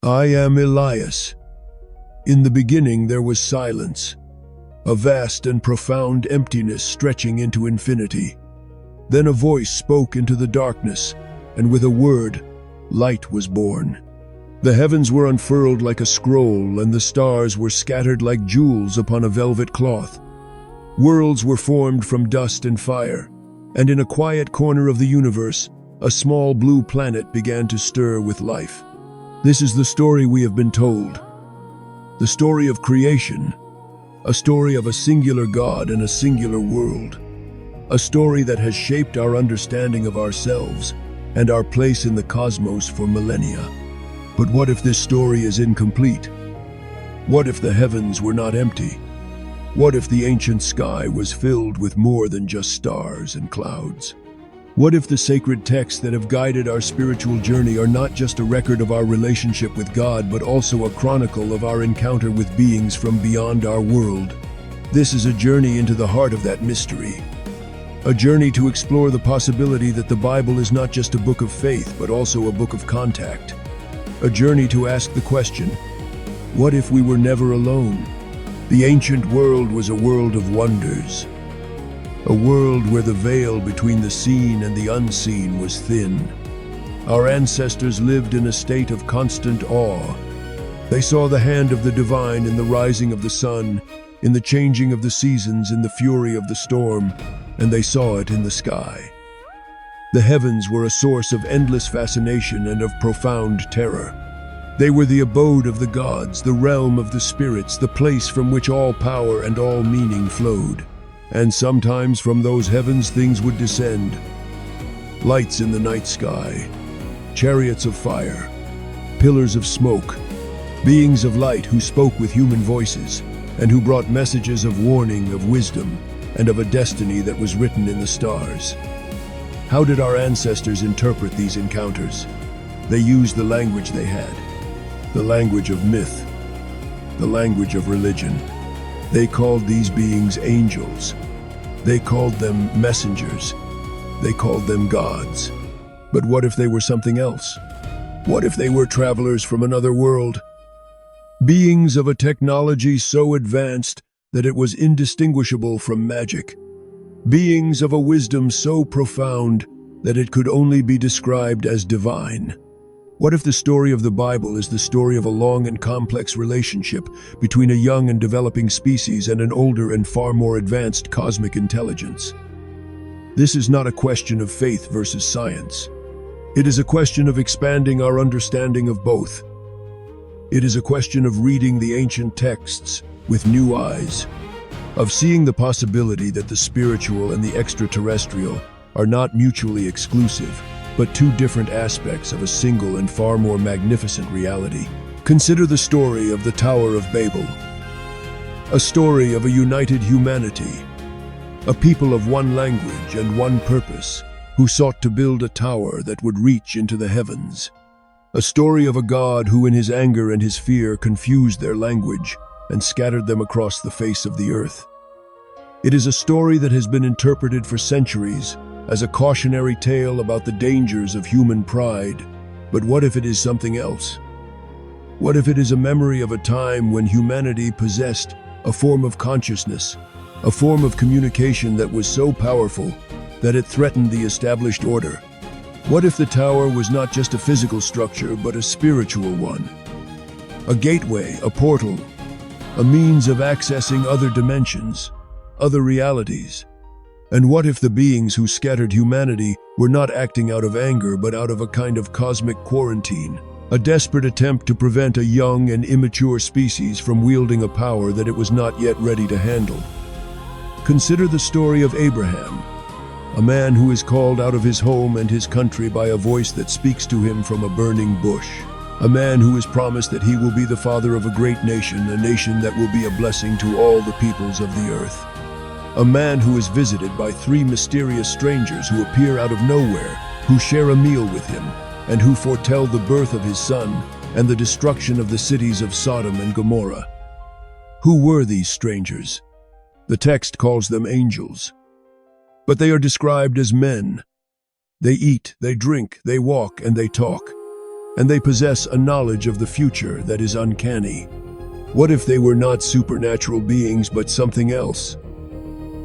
I am Elias. In the beginning there was silence, a vast and profound emptiness stretching into infinity. Then a voice spoke into the darkness, and with a word, light was born. The heavens were unfurled like a scroll, and the stars were scattered like jewels upon a velvet cloth. Worlds were formed from dust and fire, and in a quiet corner of the universe, a small blue planet began to stir with life. This is the story we have been told. The story of creation, a story of a singular God and a singular world. A story that has shaped our understanding of ourselves and our place in the cosmos for millennia. But what if this story is incomplete? What if the heavens were not empty? What if the ancient sky was filled with more than just stars and clouds? What if the sacred texts that have guided our spiritual journey are not just a record of our relationship with God, but also a chronicle of our encounter with beings from beyond our world? This is a journey into the heart of that mystery. A journey to explore the possibility that the Bible is not just a book of faith, but also a book of contact. A journey to ask the question, what if we were never alone? The ancient world was a world of wonders. A world where the veil between the seen and the unseen was thin. Our ancestors lived in a state of constant awe. They saw the hand of the divine in the rising of the sun, in the changing of the seasons, in the fury of the storm, and they saw it in the sky. The heavens were a source of endless fascination and of profound terror. They were the abode of the gods, the realm of the spirits, the place from which all power and all meaning flowed. And sometimes from those heavens things would descend. Lights in the night sky, chariots of fire, pillars of smoke, beings of light who spoke with human voices and who brought messages of warning, of wisdom, and of a destiny that was written in the stars. How did our ancestors interpret these encounters? They used the language they had, the language of myth, the language of religion. They called these beings angels. They called them messengers. They called them gods. But what if they were something else? What if they were travelers from another world? Beings of a technology so advanced that it was indistinguishable from magic. Beings of a wisdom so profound that it could only be described as divine. What if the story of the Bible is the story of a long and complex relationship between a young and developing species and an older and far more advanced cosmic intelligence? This is not a question of faith versus science. It is a question of expanding our understanding of both. It is a question of reading the ancient texts with new eyes, of seeing the possibility that the spiritual and the extraterrestrial are not mutually exclusive, but two different aspects of a single and far more magnificent reality. Consider the story of the Tower of Babel, a story of a united humanity, a people of one language and one purpose, who sought to build a tower that would reach into the heavens. A story of a God who in his anger and his fear confused their language and scattered them across the face of the earth. It is a story that has been interpreted for centuries as a cautionary tale about the dangers of human pride. But what if it is something else? What if it is a memory of a time when humanity possessed a form of consciousness, a form of communication that was so powerful that it threatened the established order? What if the tower was not just a physical structure, but a spiritual one? A gateway, a portal, a means of accessing other dimensions, other realities. And what if the beings who scattered humanity were not acting out of anger, but out of a kind of cosmic quarantine, a desperate attempt to prevent a young and immature species from wielding a power that it was not yet ready to handle? Consider the story of Abraham, a man who is called out of his home and his country by a voice that speaks to him from a burning bush. A man who is promised that he will be the father of a great nation, a nation that will be a blessing to all the peoples of the earth. A man who is visited by three mysterious strangers who appear out of nowhere, who share a meal with him, and who foretell the birth of his son and the destruction of the cities of Sodom and Gomorrah. Who were these strangers? The text calls them angels. But they are described as men. They eat, they drink, they walk, and they talk. and they possess a knowledge of the future that is uncanny. What if they were not supernatural beings but something else?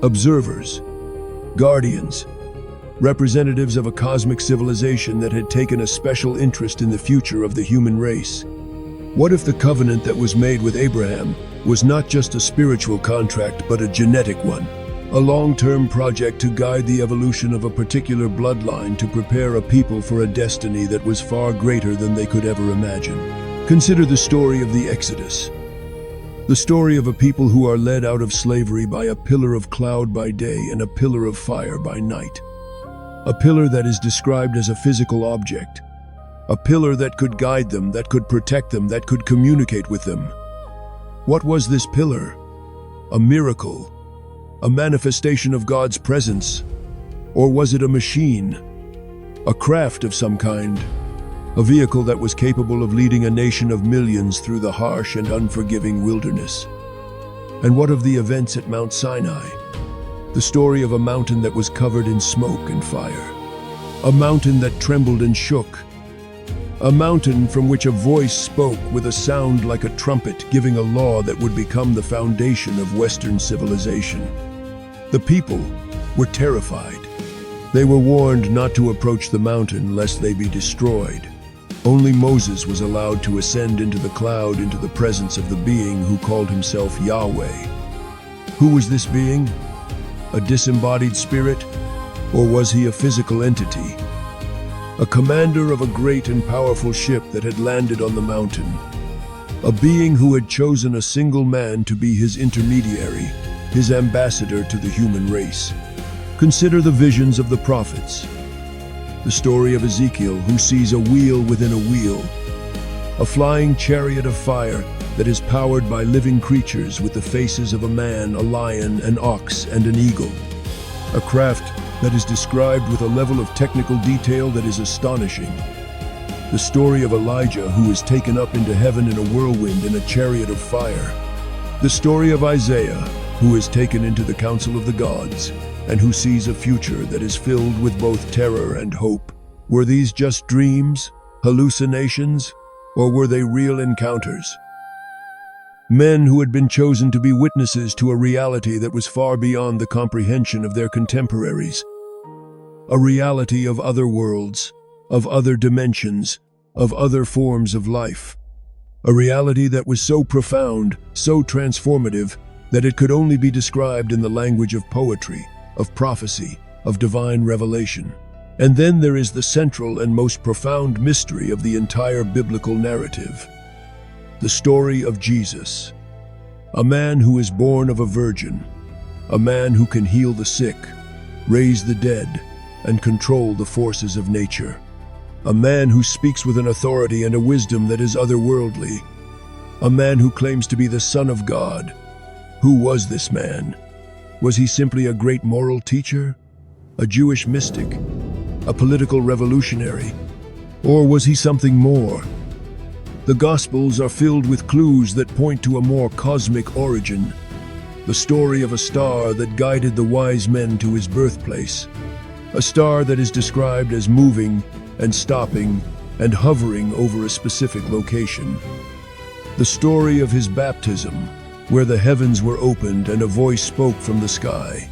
Observers, guardians, representatives of a cosmic civilization that had taken a special interest in the future of the human race. What if the covenant that was made with Abraham was not just a spiritual contract but a genetic one? A long-term project to guide the evolution of a particular bloodline to prepare a people for a destiny that was far greater than they could ever imagine. Consider the story of the Exodus. The story of a people who are led out of slavery by a pillar of cloud by day and a pillar of fire by night. A pillar that is described as a physical object. A pillar that could guide them, that could protect them, that could communicate with them. What was this pillar? A miracle? A manifestation of God's presence? Or was it a machine? A craft of some kind? A vehicle that was capable of leading a nation of millions through the harsh and unforgiving wilderness? And what of the events at Mount Sinai? The story of a mountain that was covered in smoke and fire. A mountain that trembled and shook. A mountain from which a voice spoke with a sound like a trumpet, giving a law that would become the foundation of Western civilization. The people were terrified. They were warned not to approach the mountain lest they be destroyed. Only Moses was allowed to ascend into the cloud into the presence of the being who called himself Yahweh. Who was this being? A disembodied spirit? Or was he a physical entity? A commander of a great and powerful ship that had landed on the mountain. A being who had chosen a single man to be his intermediary, his ambassador to the human race. Consider the visions of the prophets. The story of Ezekiel, who sees a wheel within a wheel. A flying chariot of fire that is powered by living creatures with the faces of a man, a lion, an ox, and an eagle. A craft that is described with a level of technical detail that is astonishing. The story of Elijah, who is taken up into heaven in a whirlwind in a chariot of fire. The story of Isaiah, who is taken into the council of the gods, and who sees a future that is filled with both terror and hope. Were these just dreams, hallucinations, or were they real encounters? Men who had been chosen to be witnesses to a reality that was far beyond the comprehension of their contemporaries. A reality of other worlds, of other dimensions, of other forms of life. A reality that was so profound, so transformative, that it could only be described in the language of poetry, of prophecy, of divine revelation. And then there is the central and most profound mystery of the entire biblical narrative. The story of Jesus, a man who is born of a virgin, a man who can heal the sick, raise the dead, and control the forces of nature. A man who speaks with an authority and a wisdom that is otherworldly. A man who claims to be the Son of God. Who was this man? Was he simply a great moral teacher? A Jewish mystic? A political revolutionary? Or was he something more? The Gospels are filled with clues that point to a more cosmic origin. The story of a star that guided the wise men to his birthplace. A star that is described as moving and stopping and hovering over a specific location. The story of his baptism, where the heavens were opened and a voice spoke from the sky.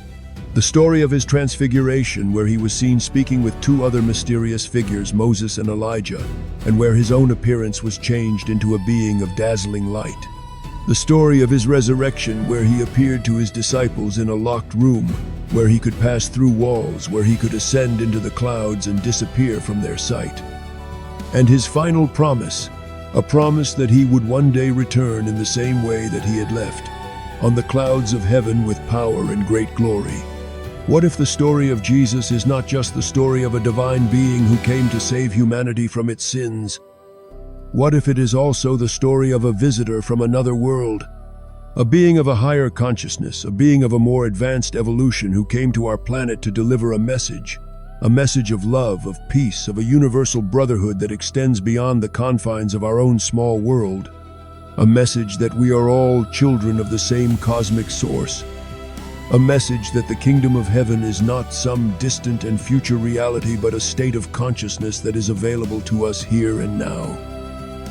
The story of his transfiguration, where he was seen speaking with two other mysterious figures, Moses and Elijah, and where his own appearance was changed into a being of dazzling light. The story of his resurrection, where he appeared to his disciples in a locked room, where he could pass through walls, where he could ascend into the clouds and disappear from their sight. And his final promise, a promise that he would one day return in the same way that he had left, on the clouds of heaven with power and great glory. What if the story of Jesus is not just the story of a divine being who came to save humanity from its sins? What if it is also the story of a visitor from another world? A being of a higher consciousness, a being of a more advanced evolution who came to our planet to deliver a message of love, of peace, of a universal brotherhood that extends beyond the confines of our own small world. A message that we are all children of the same cosmic source. A message that the kingdom of heaven is not some distant and future reality, but a state of consciousness that is available to us here and now.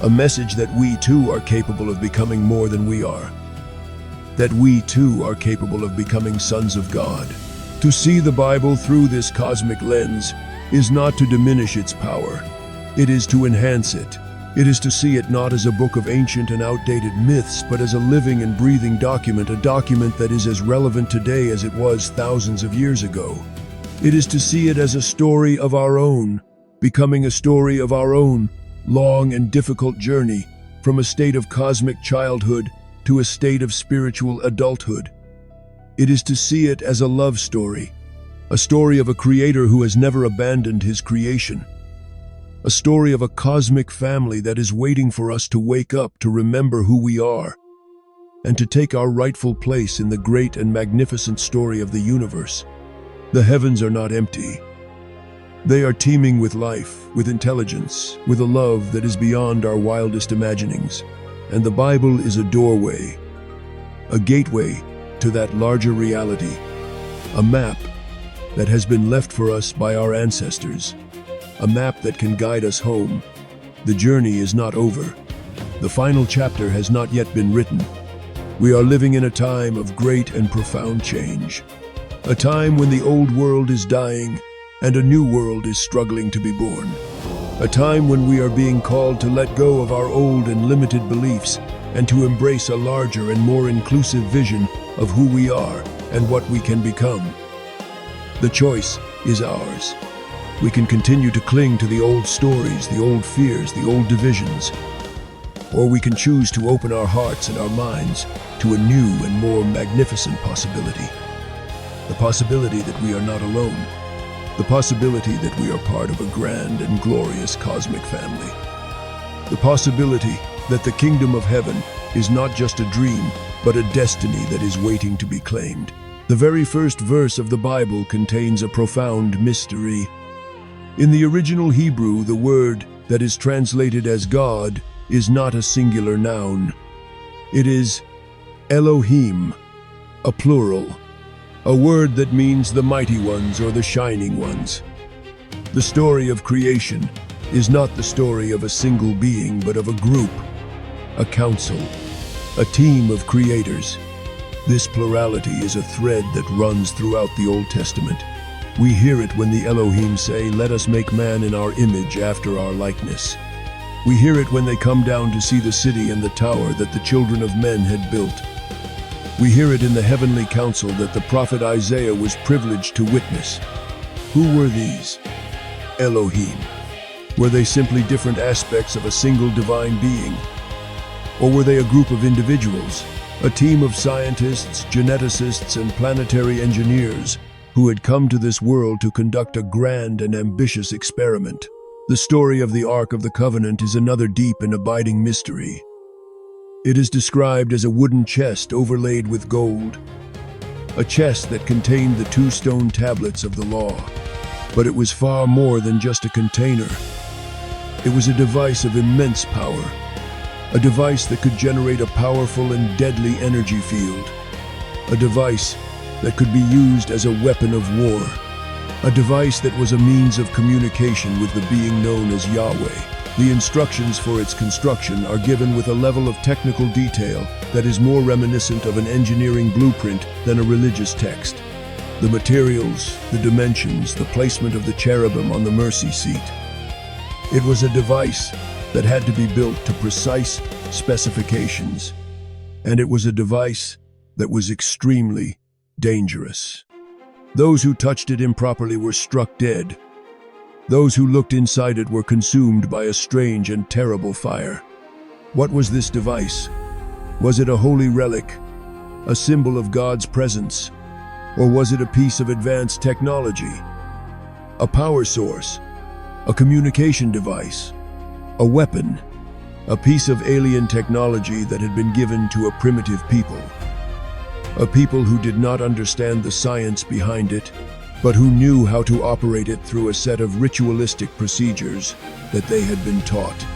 A message that we too are capable of becoming more than we are. That we too are capable of becoming sons of God. To see the Bible through this cosmic lens is not to diminish its power. It is to enhance it. It is to see it not as a book of ancient and outdated myths, but as a living and breathing document, a document that is as relevant today as it was thousands of years ago. It is to see it as a story of our own, becoming a story of our own long and difficult journey from a state of cosmic childhood to a state of spiritual adulthood. It is to see it as a love story, a story of a creator who has never abandoned his creation, a story of a cosmic family that is waiting for us to wake up, to remember who we are, and to take our rightful place in the great and magnificent story of the universe. The heavens are not empty. They are teeming with life, with intelligence, with a love that is beyond our wildest imaginings. And the Bible is a doorway, a gateway to that larger reality, a map that has been left for us by our ancestors, a map that can guide us home. The journey is not over. The final chapter has not yet been written. We are living in a time of great and profound change, a time when the old world is dying and a new world is struggling to be born. A time when we are being called to let go of our old and limited beliefs and to embrace a larger and more inclusive vision of who we are and what we can become. The choice is ours. We can continue to cling to the old stories, the old fears, the old divisions, or we can choose to open our hearts and our minds to a new and more magnificent possibility. The possibility that we are not alone. The possibility that we are part of a grand and glorious cosmic family. The possibility that the kingdom of heaven is not just a dream, but a destiny that is waiting to be claimed. The very first verse of the Bible contains a profound mystery. In the original Hebrew, the word that is translated as God is not a singular noun. It is Elohim, a plural. A word that means the mighty ones or the shining ones. The story of creation is not the story of a single being, but of a group, a council, a team of creators. This plurality is a thread that runs throughout the Old Testament. We hear it when the Elohim say, "Let us make man in our image after our likeness." We hear it when they come down to see the city and the tower that the children of men had built. We hear it in the heavenly council that the prophet Isaiah was privileged to witness. Who were these? Elohim. Were they simply different aspects of a single divine being? Or were they a group of individuals, a team of scientists, geneticists, and planetary engineers who had come to this world to conduct a grand and ambitious experiment? The story of the Ark of the Covenant is another deep and abiding mystery. It is described as a wooden chest overlaid with gold, a chest that contained the 2 stone tablets of the law. But it was far more than just a container. It was a device of immense power, a device that could generate a powerful and deadly energy field, a device that could be used as a weapon of war, a device that was a means of communication with the being known as Yahweh. The instructions for its construction are given with a level of technical detail that is more reminiscent of an engineering blueprint than a religious text. The materials, the dimensions, the placement of the cherubim on the mercy seat. It was a device that had to be built to precise specifications, and it was a device that was extremely dangerous. Those who touched it improperly were struck dead. Those who looked inside it were consumed by a strange and terrible fire. What was this device? Was it a holy relic, a symbol of God's presence, or was it a piece of advanced technology? A power source, a communication device, a weapon, a piece of alien technology that had been given to a primitive people. A people who did not understand the science behind it, but who knew how to operate it through a set of ritualistic procedures that they had been taught.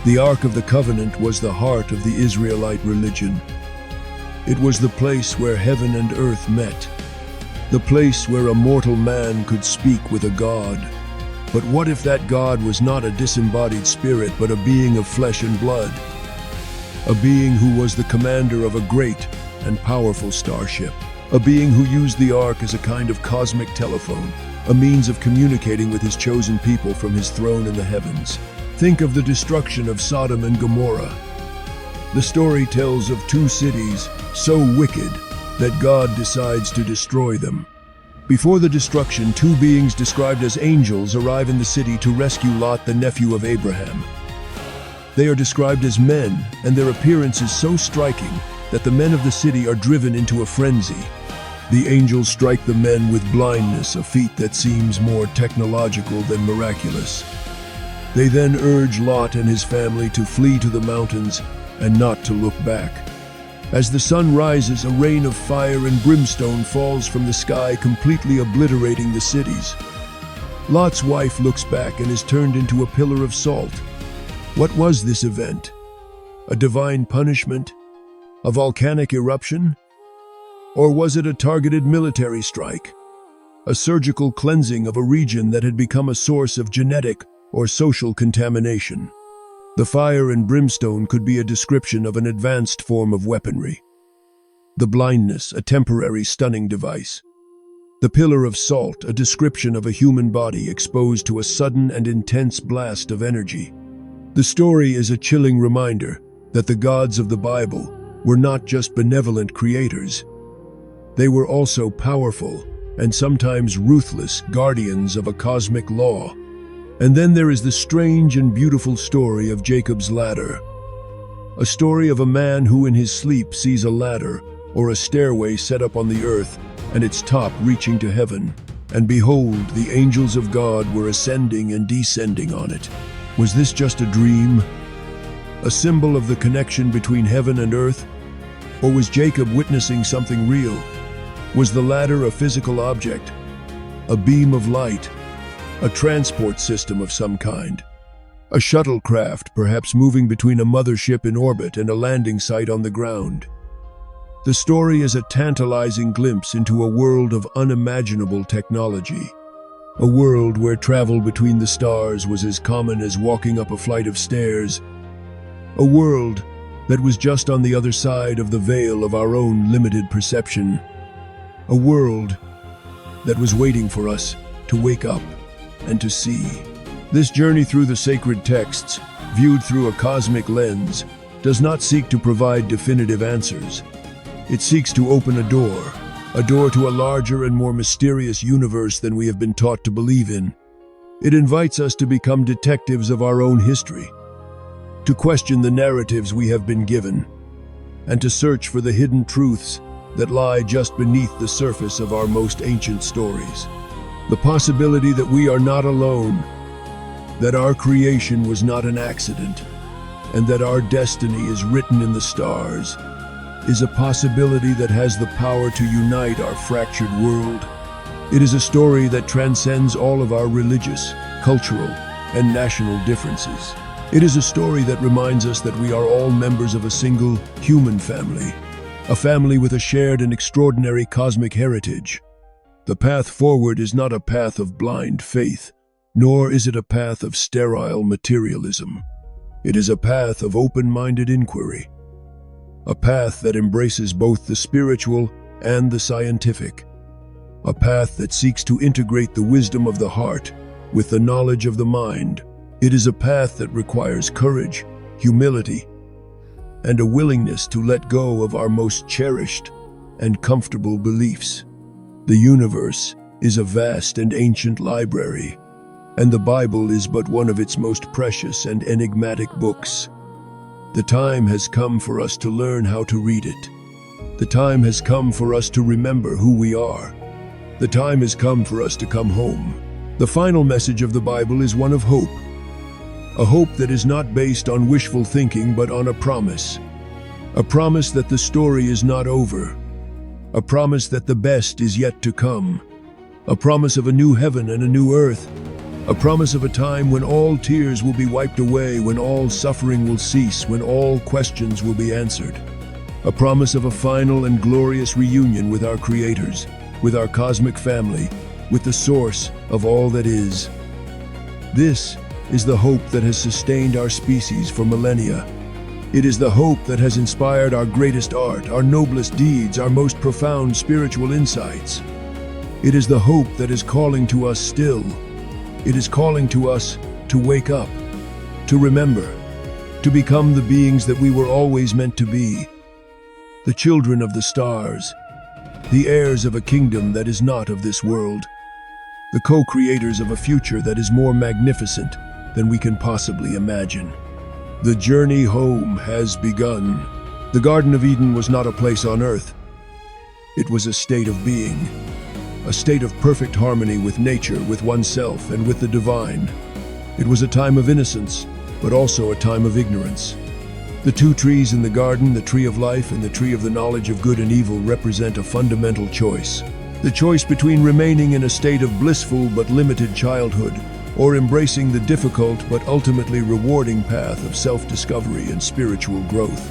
The Ark of the Covenant was the heart of the Israelite religion. It was the place where heaven and earth met, the place where a mortal man could speak with a god. But what if that god was not a disembodied spirit, but a being of flesh and blood? A being who was the commander of a great and powerful starship. A being who used the ark as a kind of cosmic telephone, a means of communicating with his chosen people from his throne in the heavens. Think of the destruction of Sodom and Gomorrah. The story tells of two cities so wicked that God decides to destroy them. Before the destruction, two beings described as angels arrive in the city to rescue Lot, the nephew of Abraham. They are described as men, and their appearance is so striking that the men of the city are driven into a frenzy. The angels strike the men with blindness, a feat that seems more technological than miraculous. They then urge Lot and his family to flee to the mountains and not to look back. As the sun rises, a rain of fire and brimstone falls from the sky, completely obliterating the cities. Lot's wife looks back and is turned into a pillar of salt. What was this event? A divine punishment? A volcanic eruption? Or was it a targeted military strike? A surgical cleansing of a region that had become a source of genetic or social contamination? The fire and brimstone could be a description of an advanced form of weaponry. The blindness, a temporary stunning device. The pillar of salt, a description of a human body exposed to a sudden and intense blast of energy. The story is a chilling reminder that the gods of the Bible were not just benevolent creators. They were also powerful and sometimes ruthless guardians of a cosmic law. And then there is the strange and beautiful story of Jacob's ladder. A story of a man who in his sleep sees a ladder or a stairway set up on the earth and its top reaching to heaven. And behold, the angels of God were ascending and descending on it. Was this just a dream? A symbol of the connection between heaven and earth? Or was Jacob witnessing something real? Was the ladder a physical object? A beam of light? A transport system of some kind? A shuttlecraft, perhaps moving between a mothership in orbit and a landing site on the ground? The story is a tantalizing glimpse into a world of unimaginable technology. A world where travel between the stars was as common as walking up a flight of stairs. A world that was just on the other side of the veil of our own limited perception. A world that was waiting for us to wake up and to see. This journey through the sacred texts, viewed through a cosmic lens, does not seek to provide definitive answers. It seeks to open a door to a larger and more mysterious universe than we have been taught to believe in. It invites us to become detectives of our own history, to question the narratives we have been given, and to search for the hidden truths that lie just beneath the surface of our most ancient stories. The possibility that we are not alone, that our creation was not an accident, and that our destiny is written in the stars, is a possibility that has the power to unite our fractured world. It is a story that transcends all of our religious, cultural, and national differences. It is a story that reminds us that we are all members of a single human family, a family with a shared and extraordinary cosmic heritage. The path forward is not a path of blind faith, nor is it a path of sterile materialism. It is a path of open-minded inquiry, a path that embraces both the spiritual and the scientific, a path that seeks to integrate the wisdom of the heart with the knowledge of the mind. It is a path that requires courage, humility, and a willingness to let go of our most cherished and comfortable beliefs. The universe is a vast and ancient library, and the Bible is but one of its most precious and enigmatic books. The time has come for us to learn how to read it. The time has come for us to remember who we are. The time has come for us to come home. The final message of the Bible is one of hope. A hope that is not based on wishful thinking but on a promise. A promise that the story is not over. A promise that the best is yet to come. A promise of a new heaven and a new earth. A promise of a time when all tears will be wiped away, when all suffering will cease, when all questions will be answered. A promise of a final and glorious reunion with our creators. with our cosmic family, with the source of all that is. This is the hope that has sustained our species for millennia. It is the hope that has inspired our greatest art, our noblest deeds, our most profound spiritual insights. It is the hope that is calling to us still. It is calling to us to wake up, to remember, to become the beings that we were always meant to be, the children of the stars, the heirs of a kingdom that is not of this world, the co-creators of a future that is more magnificent than we can possibly imagine. The journey home has begun. The Garden of Eden was not a place on earth. It was a state of being, a state of perfect harmony with nature, with oneself, and with the divine. It was a time of innocence, but also a time of ignorance. The two trees in the garden, the tree of life and the tree of the knowledge of good and evil, represent a fundamental choice. The choice between remaining in a state of blissful but limited childhood, or embracing the difficult but ultimately rewarding path of self-discovery and spiritual growth.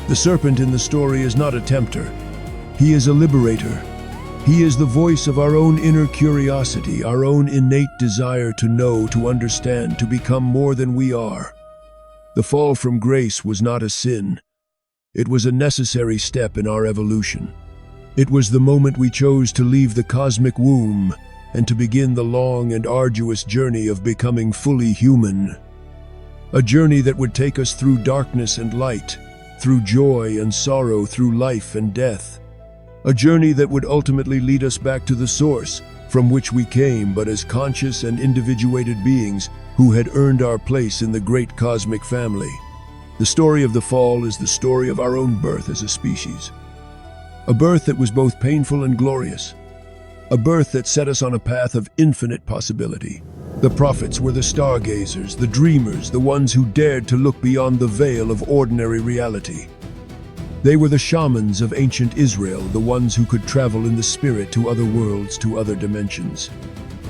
The serpent in the story is not a tempter. He is a liberator. He is the voice of our own inner curiosity, our own innate desire to know, to understand, to become more than we are. The fall from grace was not a sin. It was a necessary step in our evolution. It was the moment we chose to leave the cosmic womb and to begin the long and arduous journey of becoming fully human. A journey that would take us through darkness and light, through joy and sorrow, through life and death. A journey that would ultimately lead us back to the source from which we came, but as conscious and individuated beings who had earned our place in the great cosmic family. The story of the fall is the story of our own birth as a species. A birth that was both painful and glorious. A birth that set us on a path of infinite possibility. The prophets were the stargazers, the dreamers, the ones who dared to look beyond the veil of ordinary reality. They were the shamans of ancient Israel, the ones who could travel in the spirit to other worlds, to other dimensions.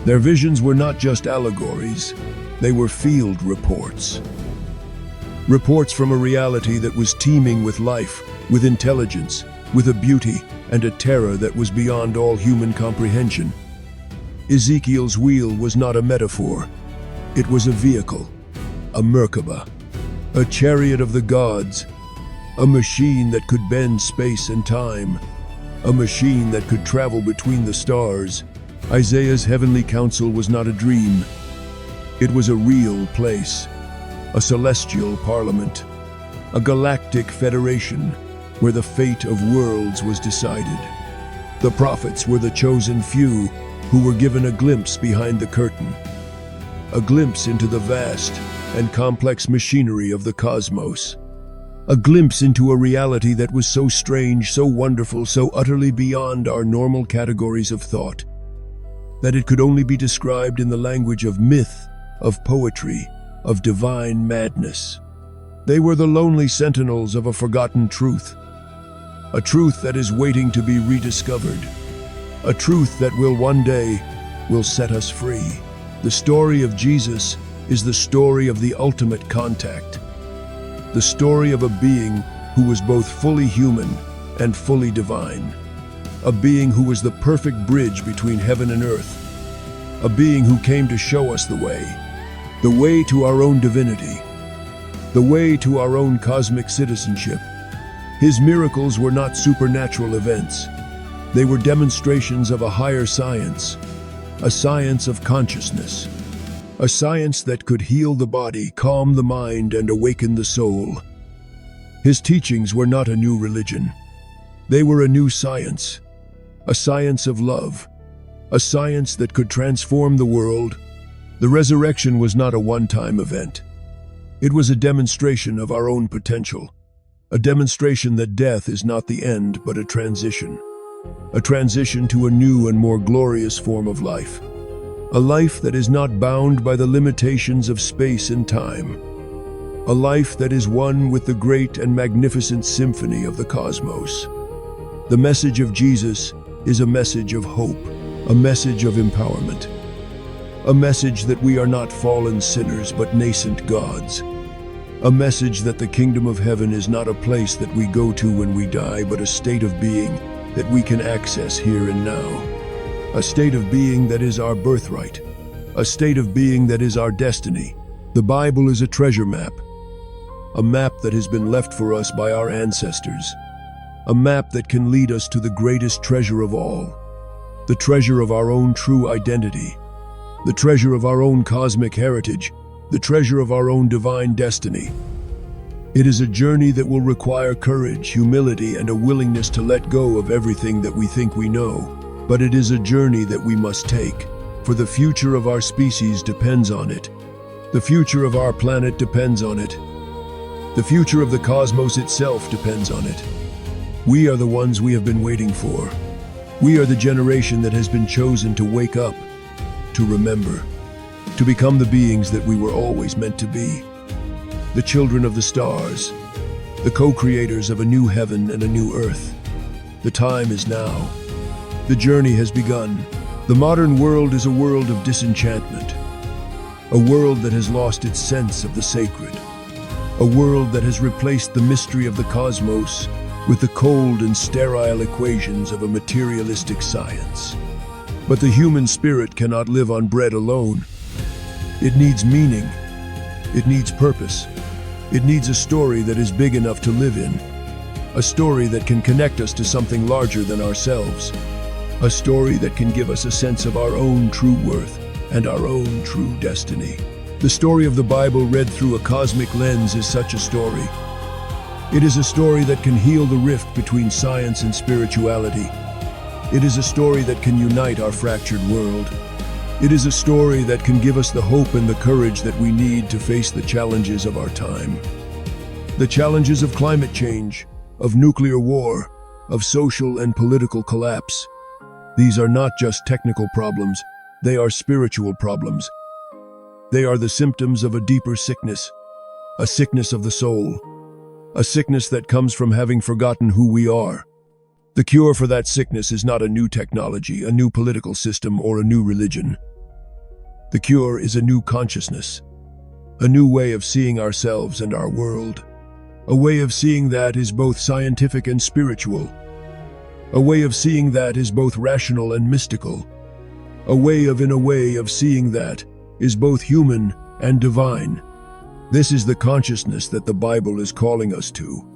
Their visions were not just allegories, they were field reports. Reports from a reality that was teeming with life, with intelligence, with a beauty and a terror that was beyond all human comprehension. Ezekiel's wheel was not a metaphor. It was a vehicle, a Merkabah, a chariot of the gods, a machine that could bend space and time, a machine that could travel between the stars. Isaiah's heavenly council was not a dream. It was a real place, a celestial parliament, a galactic federation where the fate of worlds was decided. The prophets were the chosen few who were given a glimpse behind the curtain, a glimpse into the vast and complex machinery of the cosmos, a glimpse into a reality that was so strange, so wonderful, so utterly beyond our normal categories of thought, that it could only be described in the language of myth, of poetry, of divine madness. They were the lonely sentinels of a forgotten truth, a truth that is waiting to be rediscovered, a truth that will one day set us free. The story of Jesus is the story of the ultimate contact, the story of a being who was both fully human and fully divine, a being who was the perfect bridge between heaven and earth, a being who came to show us the way to our own divinity, the way to our own cosmic citizenship. His miracles were not supernatural events. They were demonstrations of a higher science, a science of consciousness, a science that could heal the body, calm the mind, and awaken the soul. His teachings were not a new religion. They were a new science, a science of love, a science that could transform the world. The resurrection was not a one-time event. It was a demonstration of our own potential, a demonstration that death is not the end, but a transition to a new and more glorious form of life, a life that is not bound by the limitations of space and time, a life that is one with the great and magnificent symphony of the cosmos. The message of Jesus is a message of hope, a message of empowerment, a message that we are not fallen sinners but nascent gods, a message that the kingdom of heaven is not a place that we go to when we die, but a state of being that we can access here and now. A state of being that is our birthright. A state of being that is our destiny. The Bible is a treasure map. A map that has been left for us by our ancestors. A map that can lead us to the greatest treasure of all. The treasure of our own true identity. The treasure of our own cosmic heritage. The treasure of our own divine destiny. It is a journey that will require courage, humility, and a willingness to let go of everything that we think we know. But it is a journey that we must take, for the future of our species depends on it. The future of our planet depends on it. The future of the cosmos itself depends on it. We are the ones we have been waiting for. We are the generation that has been chosen to wake up, to remember, to become the beings that we were always meant to be. The children of the stars, the co-creators of a new heaven and a new earth. The time is now. The journey has begun. The modern world is a world of disenchantment. A world that has lost its sense of the sacred. A world that has replaced the mystery of the cosmos with the cold and sterile equations of a materialistic science. But the human spirit cannot live on bread alone. It needs meaning. It needs purpose. It needs a story that is big enough to live in. A story that can connect us to something larger than ourselves. A story that can give us a sense of our own true worth and our own true destiny. The story of the Bible read through a cosmic lens is such a story. It is a story that can heal the rift between science and spirituality. It is a story that can unite our fractured world. It is a story that can give us the hope and the courage that we need to face the challenges of our time. The challenges of climate change, of nuclear war, of social and political collapse. These are not just technical problems, they are spiritual problems. They are the symptoms of a deeper sickness, a sickness of the soul, a sickness that comes from having forgotten who we are. The cure for that sickness is not a new technology, a new political system, or a new religion. The cure is a new consciousness, a new way of seeing ourselves and our world, a way of seeing that is both scientific and spiritual, a way of seeing that is both rational and mystical, a way of seeing that is both human and divine. This is the consciousness that the Bible is calling us to.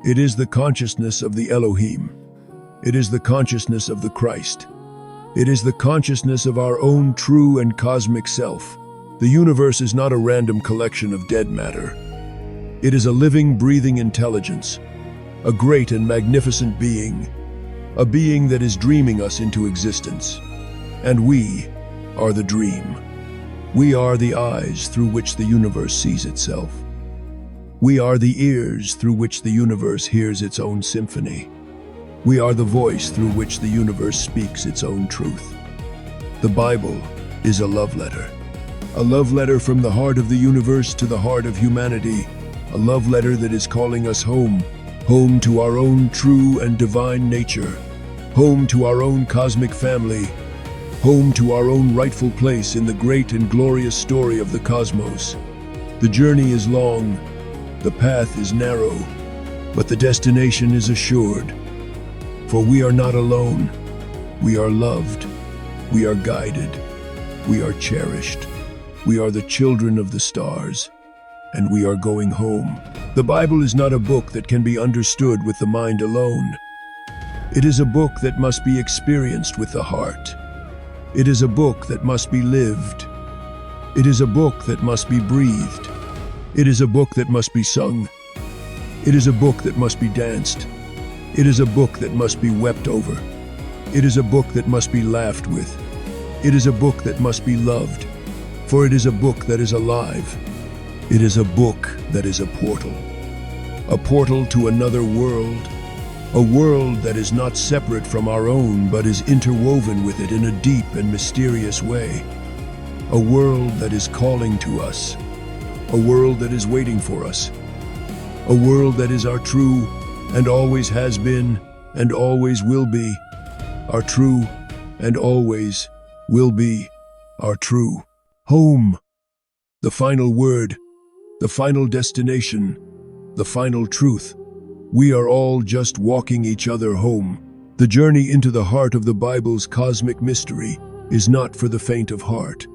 It is the consciousness of the Elohim. It is the consciousness of the Christ. It is the consciousness of our own true and cosmic self. The universe is not a random collection of dead matter. It is a living, breathing intelligence, a great and magnificent being, a being that is dreaming us into existence. And we are the dream. We are the eyes through which the universe sees itself. We are the ears through which the universe hears its own symphony. We are the voice through which the universe speaks its own truth. The Bible is a love letter from the heart of the universe to the heart of humanity, a love letter that is calling us home, home to our own true and divine nature, home to our own cosmic family, home to our own rightful place in the great and glorious story of the cosmos. The journey is long, the path is narrow, but the destination is assured. For we are not alone. We are loved. We are guided. We are cherished. We are the children of the stars. And we are going home. The Bible is not a book that can be understood with the mind alone. It is a book that must be experienced with the heart. It is a book that must be lived. It is a book that must be breathed. It is a book that must be sung. It is a book that must be danced. It is a book that must be wept over. It is a book that must be laughed with. It is a book that must be loved. For it is a book that is alive. It is a book that is a portal to another world, a world that is not separate from our own but is interwoven with it in a deep and mysterious way, a world that is calling to us, a world that is waiting for us, a world that is our true and always has been and always will be, our true and always will be, our true home, the final word, the final destination, the final truth. We are all just walking each other home. The journey into the heart of the Bible's cosmic mystery is not for the faint of heart.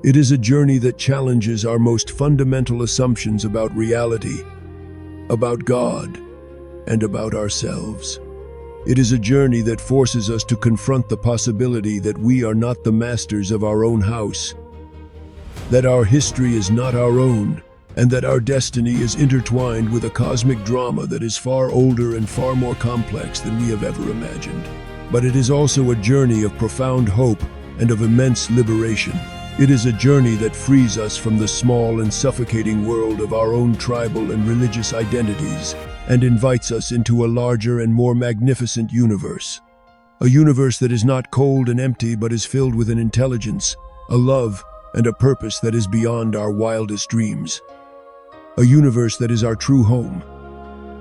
It is a journey that challenges our most fundamental assumptions about reality, about God, and about ourselves. It is a journey that forces us to confront the possibility that we are not the masters of our own house, that our history is not our own, and that our destiny is intertwined with a cosmic drama that is far older and far more complex than we have ever imagined. But it is also a journey of profound hope and of immense liberation. It is a journey that frees us from the small and suffocating world of our own tribal and religious identities and invites us into a larger and more magnificent universe. A universe that is not cold and empty but is filled with an intelligence, a love, and a purpose that is beyond our wildest dreams. A universe that is our true home.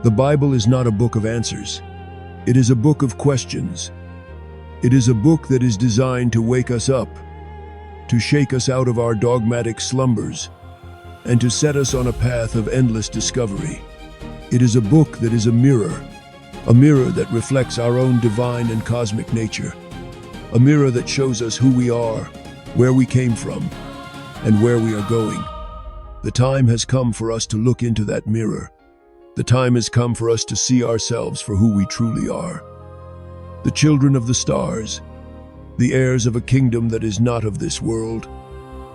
The Bible is not a book of answers. It is a book of questions. It is a book that is designed to wake us up, to shake us out of our dogmatic slumbers, and to set us on a path of endless discovery. It is a book that is a mirror that reflects our own divine and cosmic nature, a mirror that shows us who we are, where we came from, and where we are going. The time has come for us to look into that mirror. The time has come for us to see ourselves for who we truly are. The children of the stars, the heirs of a kingdom that is not of this world,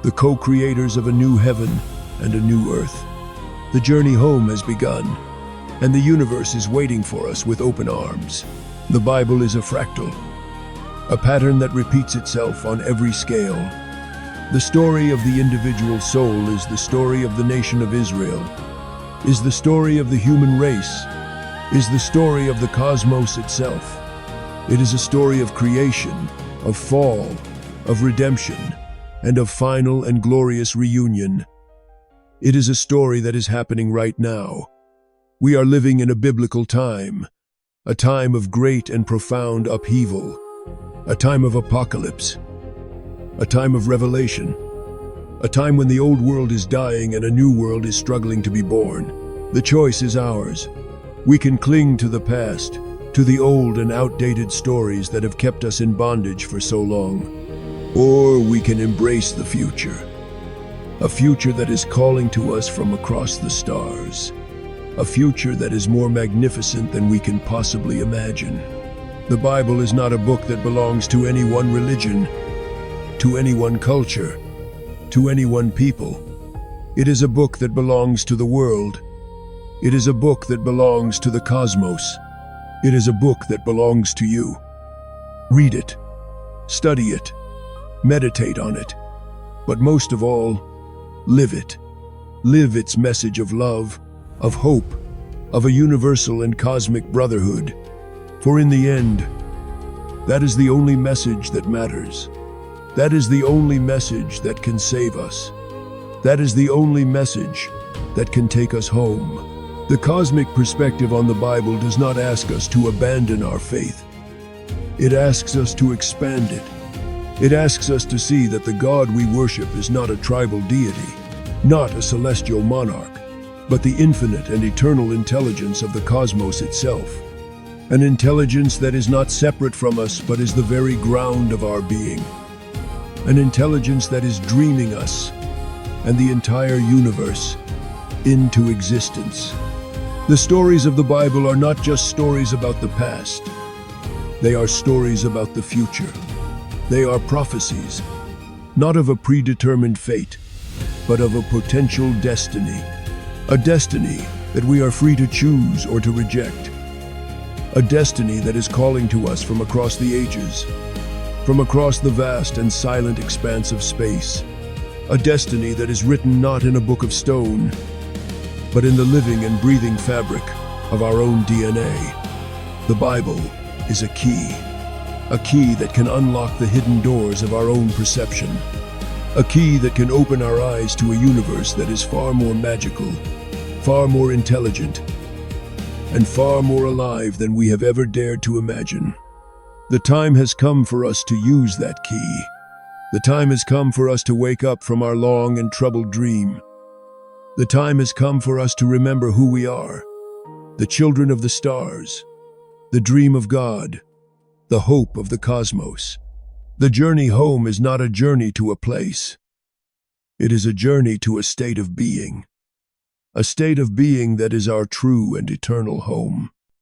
the co-creators of a new heaven and a new earth. The journey home has begun, and the universe is waiting for us with open arms. The Bible is a fractal, a pattern that repeats itself on every scale. The story of the individual soul is the story of the nation of Israel, is the story of the human race, is the story of the cosmos itself. It is a story of creation, of fall, of redemption, and of final and glorious reunion. It is a story that is happening right now. We are living in a biblical time, a time of great and profound upheaval, a time of apocalypse, a time of revelation, a time when the old world is dying and a new world is struggling to be born. The choice is ours. We can cling to the past, to the old and outdated stories that have kept us in bondage for so long. Or we can embrace the future, a future that is calling to us from across the stars, a future that is more magnificent than we can possibly imagine. The Bible is not a book that belongs to any one religion, to any one culture, to any one people. It is a book that belongs to the world. It is a book that belongs to the cosmos. It is a book that belongs to you. Read it, study it, meditate on it, but most of all, live it. Live its message of love, of hope, of a universal and cosmic brotherhood. For in the end, that is the only message that matters. That is the only message that can save us. That is the only message that can take us home. The cosmic perspective on the Bible does not ask us to abandon our faith. It asks us to expand it. It asks us to see that the God we worship is not a tribal deity, not a celestial monarch, but the infinite and eternal intelligence of the cosmos itself. An intelligence that is not separate from us, but is the very ground of our being. An intelligence that is dreaming us and the entire universe into existence. The stories of the Bible are not just stories about the past. They are stories about the future. They are prophecies, not of a predetermined fate, but of a potential destiny. A destiny that we are free to choose or to reject. A destiny that is calling to us from across the ages, from across the vast and silent expanse of space. A destiny that is written not in a book of stone, but in the living and breathing fabric of our own DNA. The Bible is a key that can unlock the hidden doors of our own perception, a key that can open our eyes to a universe that is far more magical, far more intelligent, and far more alive than we have ever dared to imagine. The time has come for us to use that key. The time has come for us to wake up from our long and troubled dream. The time has come for us to remember who we are, the children of the stars, the dream of God, the hope of the cosmos. The journey home is not a journey to a place. It is a journey to a state of being that is our true and eternal home.